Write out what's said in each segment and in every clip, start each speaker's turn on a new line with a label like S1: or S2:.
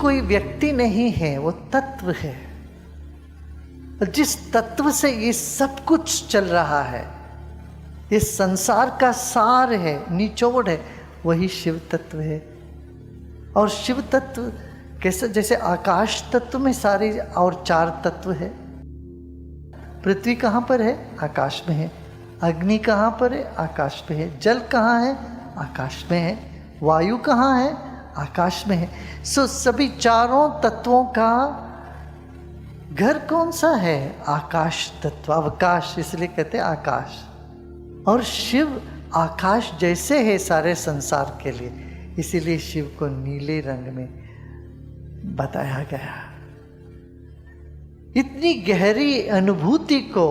S1: कोई व्यक्ति नहीं है, वो तत्व है। जिस तत्व से ये सब कुछ चल रहा है, इस संसार का सार है, निचोड़ है, वही शिव तत्व है। और शिव तत्व कैसे, जैसे आकाश तत्व में सारे और 4 तत्व है। पृथ्वी कहाँ पर है? आकाश में है। अग्नि कहाँ पर है? आकाश में है। जल कहाँ है? आकाश में है। वायु कहाँ है? आकाश में है। सो सभी चारों तत्वों का घर कौन सा है? आकाश तत्व। अवकाश इसलिए कहते हैं आकाश। और शिव आकाश जैसे है सारे संसार के लिए, इसीलिए शिव को नीले रंग में बताया गया। इतनी गहरी अनुभूति को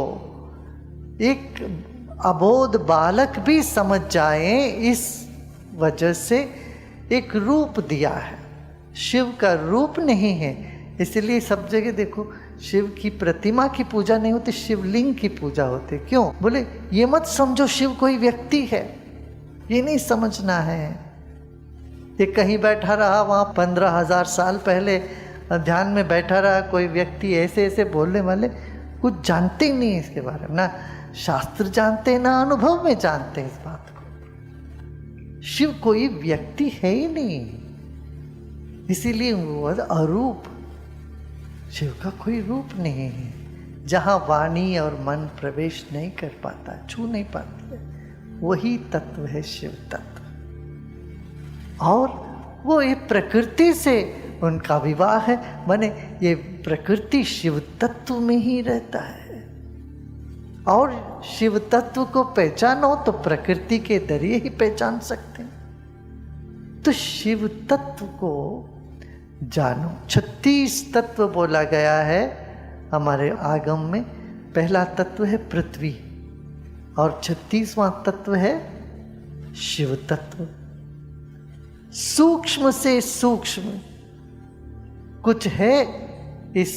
S1: एक अबोध बालक भी समझ जाए, इस वजह से एक रूप दिया है। शिव का रूप नहीं है, इसलिए सब जगह देखो शिव की प्रतिमा की पूजा नहीं होती, शिवलिंग की पूजा होती। क्यों? बोले ये मत समझो शिव कोई व्यक्ति है, ये नहीं समझना है। ये कहीं बैठा रहा, वहाँ 15,000 साल पहले ध्यान में बैठा रहा कोई व्यक्ति, ऐसे ऐसे बोलने वाले कुछ जानते ही नहीं इसके बारे में, ना शास्त्र जानते ना अनुभव में जानते इस बात को। शिव कोई व्यक्ति है ही नहीं, इसीलिए वो अरूप, शिव का कोई रूप नहीं है। जहाँ वाणी और मन प्रवेश नहीं कर पाता, छू नहीं पाती है, वही तत्व है शिव तत्व। और वो ये प्रकृति से उनका विवाह है, माने ये प्रकृति शिव तत्व में ही रहता है। और शिव तत्व को पहचानो तो प्रकृति के जरिए ही पहचान सकते हैं। तो शिव तत्व को जानो। 36 तत्व बोला गया है हमारे आगम में। पहला तत्व है पृथ्वी और 36वां तत्व है शिव तत्व। सूक्ष्म से सूक्ष्म कुछ है इस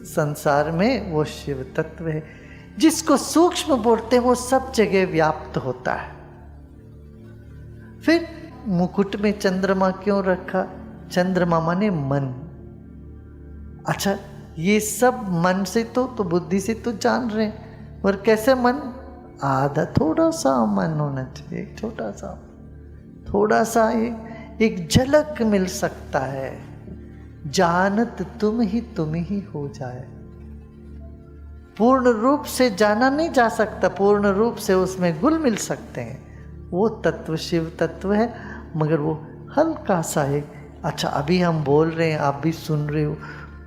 S1: संसार में, वो शिव तत्व है। जिसको सूक्ष्म बोलते हैं वो सब जगह व्याप्त होता है। फिर मुकुट में चंद्रमा क्यों रखा? चंद्रमा माने मन। अच्छा, ये सब मन से तो बुद्धि से तो जान रहे हैं, और कैसे मन? आधा थोड़ा सा मन होना चाहिए, छोटा सा, थोड़ा सा एक झलक मिल सकता है। जानत तुम ही हो जाए। पूर्ण रूप से जाना नहीं जा सकता, पूर्ण रूप से उसमें गुल मिल सकते हैं। वो तत्व शिव तत्व है, मगर वो हल्का सा एक, अच्छा अभी हम बोल रहे हैं, आप भी सुन रहे हो,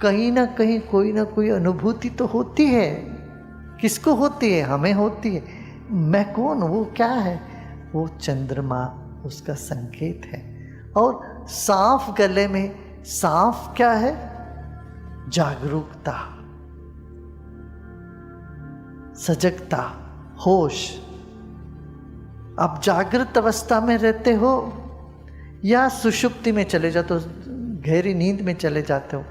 S1: कहीं ना कहीं कोई ना कोई अनुभूति तो होती है। किसको होती है? हमें होती है। मैं कौन? वो क्या है? वो चंद्रमा उसका संकेत है। और सांप गले में, सांप क्या है? जागरूकता, सजगता, होश। आप जागृत अवस्था में रहते हो या सुषुप्ति में चले जाते हो, गहरी नींद में चले जाते हो,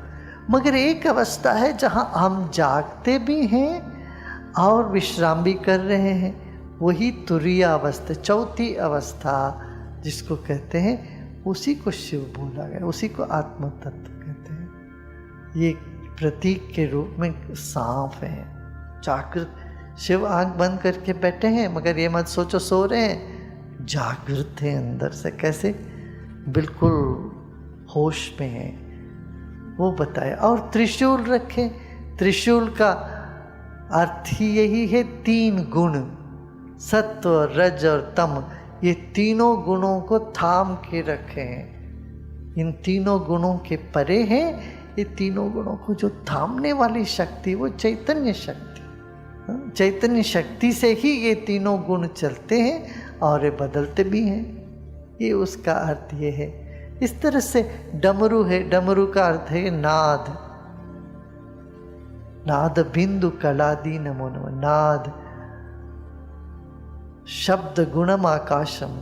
S1: मगर एक अवस्था है जहां हम जागते भी हैं और विश्राम भी कर रहे हैं, वही तुरीय अवस्था, चौथी अवस्था जिसको कहते हैं, उसी को शिव बोला गया, उसी को आत्म तत्व कहते हैं। ये प्रतीक के रूप में सांप है। जागृत शिव आंख बंद करके बैठे हैं, मगर ये मत सोचो सो रहे हैं, जागृत है अंदर से। कैसे? बिल्कुल होश में है, वो बताया। और त्रिशूल रखे। त्रिशूल का अर्थ ही यही है, 3 गुण, सत्व, रज और तम, ये तीनों गुणों को थाम के रखे हैं। इन तीनों गुणों के परे हैं ये तीनों गुणों को जो थामने वाली शक्ति, वो चैतन्य शक्ति। चैतन्य शक्ति से ही ये तीनों गुण चलते हैं और ये बदलते भी हैं। ये उसका अर्थ ये है। इस तरह से डमरू है, डमरू का अर्थ है नाद। नाद बिंदु कलादी नमो नमः। नाद शब्द गुणम आकाशम,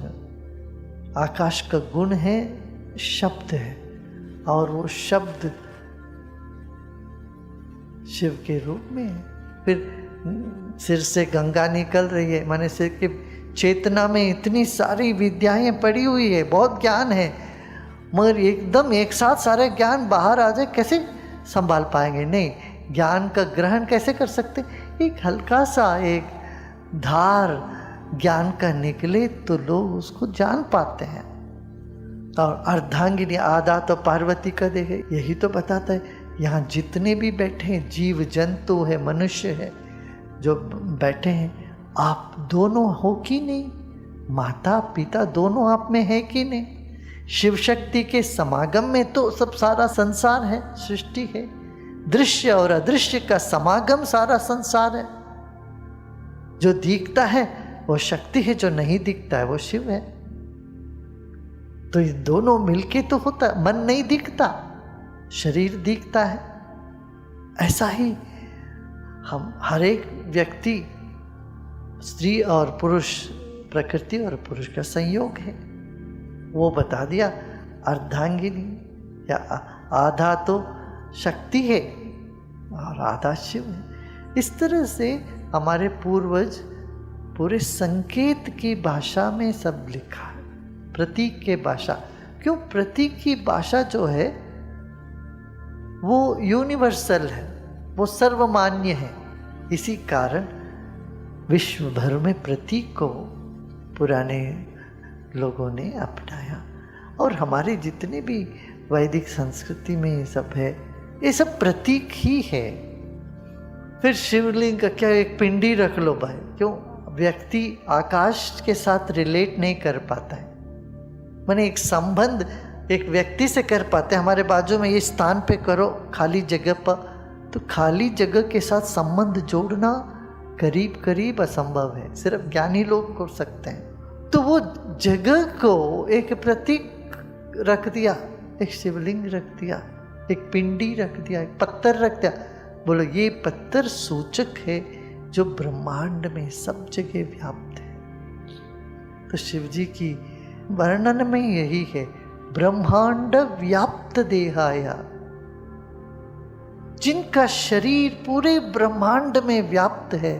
S1: आकाश का गुण है शब्द है, और वो शब्द शिव के रूप में है। फिर सिर से गंगा निकल रही है, माने सिर की चेतना में इतनी सारी विद्याएं पड़ी हुई है, बहुत ज्ञान है, मगर एकदम एक साथ सारे ज्ञान बाहर आ जाए कैसे संभाल पाएंगे? नहीं, ज्ञान का ग्रहण कैसे कर सकते? एक हल्का सा एक धार ज्ञान का निकले तो लोग उसको जान पाते हैं। और अर्धांगिनी आधा तो पार्वती का देखे, यही तो बताता है। यहाँ जितने भी बैठे हैं, जीव जंतु है, मनुष्य है, जो बैठे हैं, आप दोनों हो कि नहीं? माता पिता दोनों आप में है कि नहीं? शिव शक्ति के समागम में तो सब सारा संसार है, सृष्टि है। दृश्य और अदृश्य का समागम सारा संसार है। जो दिखता है वो शक्ति है, जो नहीं दिखता है वो शिव है। तो ये दोनों मिलके तो होता। मन नहीं दिखता, शरीर दिखता है। ऐसा ही हम हर एक व्यक्ति, स्त्री और पुरुष, प्रकृति और पुरुष का संयोग है। वो बता दिया। अर्धांगिनी या आधा तो शक्ति है और आधा शिव है। इस तरह से हमारे पूर्वज पूरे संकेत की भाषा में सब लिखा है, प्रतीक के भाषा। क्यों? प्रतीक की भाषा जो है वो यूनिवर्सल है, वो सर्वमान्य है। इसी कारण विश्व भर में प्रतीक को पुराने लोगों ने अपनाया। और हमारे जितने भी वैदिक संस्कृति में ये सब है, ये सब प्रतीक ही है। फिर शिवलिंग का क्या, एक पिंडी रख लो भाई। क्यों? व्यक्ति आकाश के साथ रिलेट नहीं कर पाता है। माने एक संबंध एक व्यक्ति से कर पाते। हमारे बाजू में ये स्थान पे करो खाली जगह पर, तो खाली जगह के साथ संबंध जोड़ना करीब करीब असंभव है, सिर्फ ज्ञानी लोग कर सकते हैं। तो वो जगह को एक प्रतीक रख दिया, एक शिवलिंग रख दिया, एक पिंडी रख दिया, एक पत्थर रख दिया। बोलो ये पत्थर सूचक है जो ब्रह्मांड में सब जगह व्याप्त है। तो शिव जी की वर्णन में यही है, ब्रह्मांड व्याप्त देहाया, जिनका शरीर पूरे ब्रह्मांड में व्याप्त है,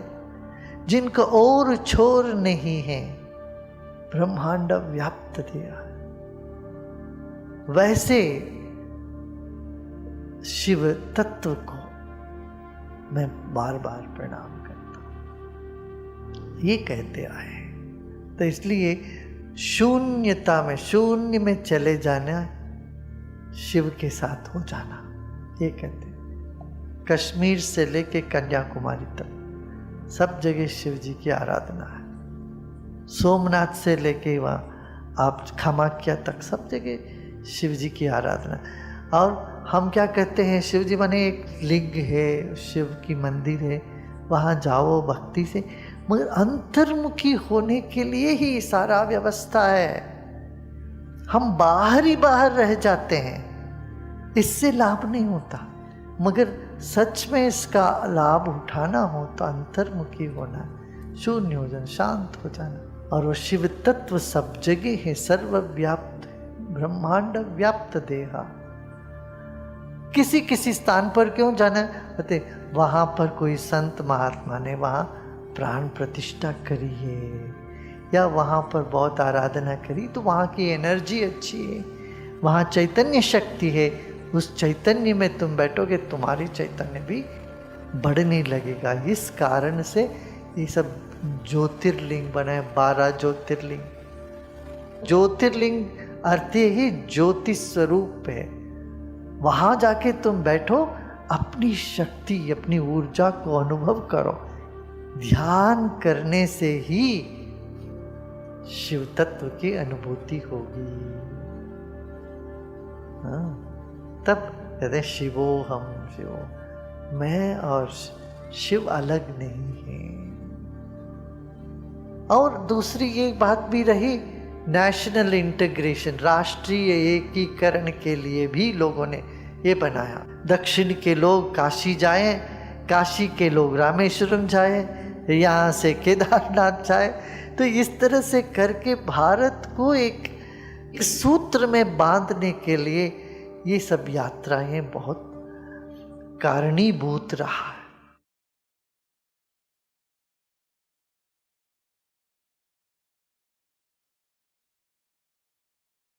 S1: जिनका और छोर नहीं है, ब्रह्मांड व्याप्त देहा। वैसे शिव तत्व को मैं बार बार प्रणाम करता हूं, ये कहते आए। तो इसलिए शून्यता में, शून्य में चले जाना, शिव के साथ हो जाना, ये कहते हैं। कश्मीर से लेके कन्याकुमारी तक सब जगह शिव जी की आराधना है। सोमनाथ से लेके वहाँ आप कामाख्या तक सब जगह शिव जी की आराधना। और हम क्या कहते हैं, शिव जी माने एक लिंग है, शिव की मंदिर है, वहाँ जाओ भक्ति से। मगर अंतर्मुखी होने के लिए ही सारा व्यवस्था है। हम बाहर ही बाहर रह जाते हैं, इससे लाभ नहीं होता। मगर सच में इसका लाभ उठाना हो तो अंतर्मुखी होना, शून्य हो जाना, शांत हो जाना। और वो शिव तत्व सब जगह है, सर्वव्याप्त, ब्रह्मांड व्याप्त देहा। किसी किसी स्थान पर क्यों जाना है? वहाँ पर कोई संत महात्मा ने वहाँ प्राण प्रतिष्ठा करी है, या वहाँ पर बहुत आराधना करी, तो वहाँ की एनर्जी अच्छी है, वहाँ चैतन्य शक्ति है। उस चैतन्य में तुम बैठोगे, तुम्हारी चैतन्य भी बढ़ने लगेगा। इस कारण से ये सब ज्योतिर्लिंग बने, 12 ज्योतिर्लिंग। ज्योतिर्लिंग अर्थ ही ज्योति स्वरूप है। वहाँ जाके तुम बैठो, अपनी शक्ति, अपनी ऊर्जा को अनुभव करो। ध्यान करने से ही शिव तत्व की अनुभूति होगी। हाँ, तब कहते शिवो हम शिवो, मैं और शिव अलग नहीं है। और दूसरी एक बात भी रही, नेशनल इंटीग्रेशन, राष्ट्रीय एकीकरण के लिए भी लोगों ने ये बनाया। दक्षिण के लोग काशी जाएं, काशी के लोग रामेश्वरम जाएं, यहाँ से केदारनाथ जाए। तो इस तरह से करके भारत को एक सूत्र में बांधने के लिए ये सब यात्राएं बहुत कारणीभूत रहा है।